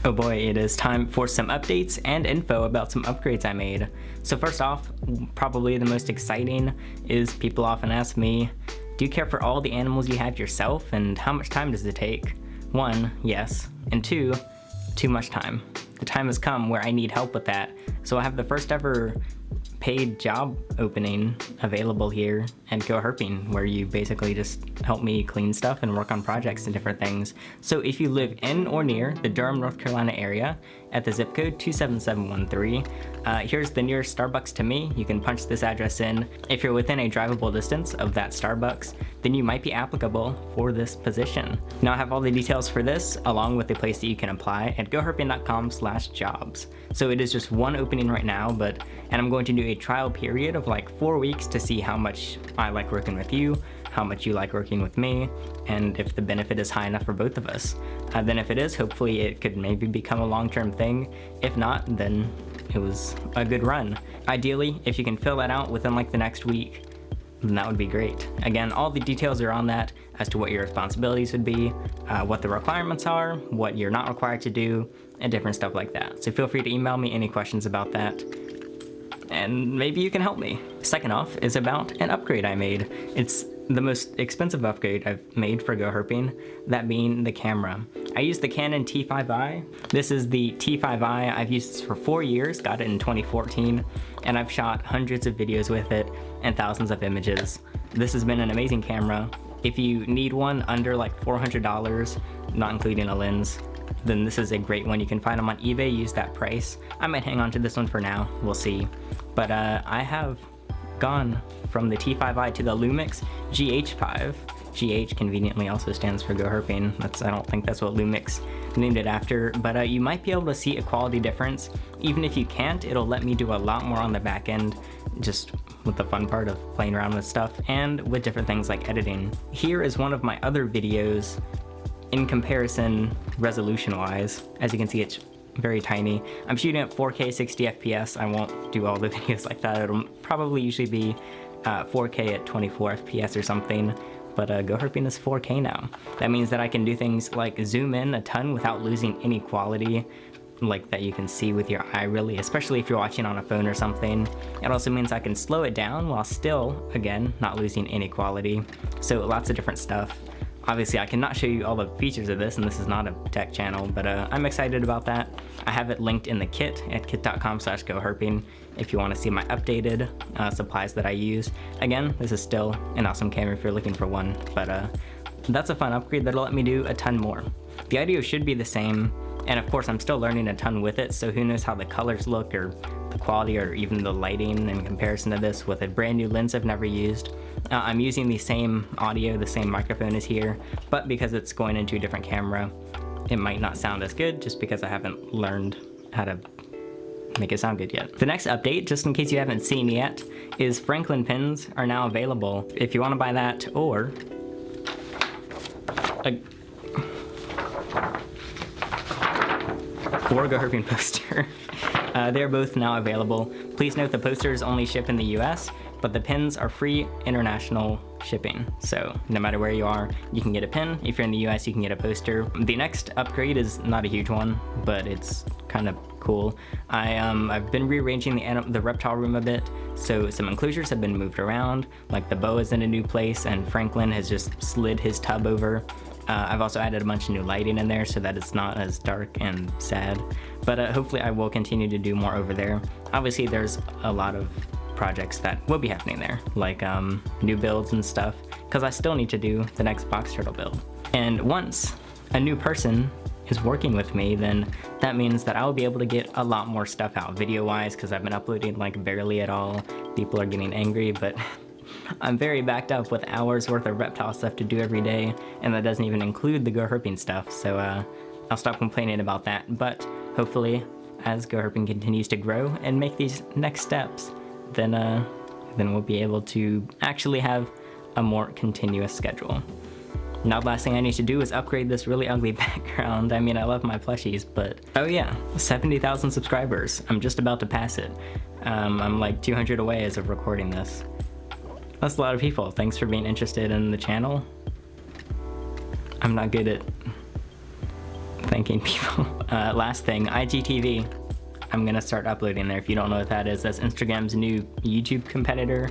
Oh boy, it is time for some updates and info about some upgrades I made. So first off, probably the most exciting is people often ask me, do you care for all the animals you have yourself, and how much time does it take? 1, yes, and 2, too much time. The time has come where I need help with that, so I have the first ever paid job opening available here at GoHerping, where you basically just help me clean stuff and work on projects and different things. So if you live in or near the Durham, North Carolina area at the zip code 27713, here's the nearest Starbucks to me. You can punch this address in. If you're within a drivable distance of that Starbucks, then you might be applicable for this position. Now I have all the details for this, along with the place that you can apply at goherping.com/jobs. So it is just one opening right now, and I'm going to do a trial period of like 4 weeks to see how much I like working with you, how much you like working with me, and if the benefit is high enough for both of us. Then if it is, hopefully it could maybe become a long-term thing. If not, then it was a good run. Ideally, if you can fill that out within like the next week, then that would be great. Again, all the details are on that as to what your responsibilities would be, what the requirements are, what you're not required to do, and different stuff like that. So feel free to email me any questions about that, and maybe you can help me. Second off is about an upgrade I made. It's the most expensive upgrade I've made for GoHerping, that being the camera. I use the Canon T5i. This is the T5i. I've used this for 4 years, got it in 2014, and I've shot hundreds of videos with it and thousands of images. This has been an amazing camera. If you need one under like $400, not including a lens, then this is a great one. You can find them on eBay, use that price. I might hang on to this one for now, we'll see. But I have gone from the T5i to the Lumix GH5. GH conveniently also stands for GoHerping. I don't think that's what Lumix named it after, but you might be able to see a quality difference. Even if you can't, it'll let me do a lot more on the back end, just with the fun part of playing around with stuff and with different things like editing. Here is one of my other videos in comparison resolution-wise. As you can see, it's very tiny. I'm shooting at 4K 60 FPS. I won't do all the videos like that. It'll probably usually be 4K at 24 FPS or something, but GoHerping is 4K now. That means that I can do things like zoom in a ton without losing any quality like that you can see with your eye, really, especially if you're watching on a phone or something. It also means I can slow it down while still, again, not losing any quality. So lots of different stuff. Obviously, I cannot show you all the features of this, and this is not a tech channel, but I'm excited about that. I have it linked in the kit at kit.com/goherping if you want to see my updated supplies that I use. Again, this is still an awesome camera if you're looking for one, but that's a fun upgrade that'll let me do a ton more. The audio should be the same, and of course I'm still learning a ton with it, so who knows how the colors look or the quality or even the lighting in comparison to this with a brand new lens I've never used. I'm using the same audio, the same microphone is here, but because it's going into a different camera, it might not sound as good just because I haven't learned how to make it sound good yet. The next update, just in case you haven't seen yet, is Franklin pins are now available. If you want to buy that or a GoHerping poster, they're both now available. Please note the posters only ship in the US, but the pins are free international shipping. So no matter where you are, you can get a pin. If you're in the US, you can get a poster. The next upgrade is not a huge one, but it's kind of cool. I've been rearranging the reptile room a bit, so some enclosures have been moved around, like the boa is in a new place and Franklin has just slid his tub over. I've also added a bunch of new lighting in there so that it's not as dark and sad, but hopefully I will continue to do more over there. Obviously there's a lot of projects that will be happening there, like new builds and stuff, because I still need to do the next box turtle build. And once a new person is working with me, then that means that I will be able to get a lot more stuff out video-wise, because I've been uploading like barely at all. People are getting angry, but I'm very backed up with hours worth of reptile stuff to do every day, and that doesn't even include the GoHerping stuff, so I'll stop complaining about that. But hopefully, as GoHerping continues to grow and make these next steps, then we'll be able to actually have a more continuous schedule. Now the last thing I need to do is upgrade this really ugly background. I mean, I love my plushies, but oh yeah, 70,000 subscribers. I'm just about to pass it. I'm like 200 away as of recording this. That's a lot of people. Thanks for being interested in the channel. I'm not good at thanking people. Last thing, IGTV. I'm gonna start uploading there. If you don't know what that is, that's Instagram's new YouTube competitor.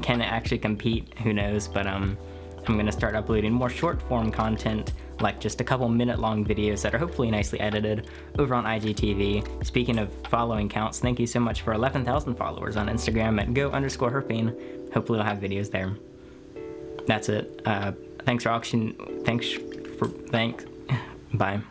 Can it actually compete? Who knows? But I'm gonna start uploading more short form content, like just a couple minute long videos that are hopefully nicely edited over on IGTV. Speaking of following counts, thank you so much for 11,000 followers on Instagram at go_herping. Hopefully I'll have videos there. That's it. Thanks for auction. Thanks. Bye.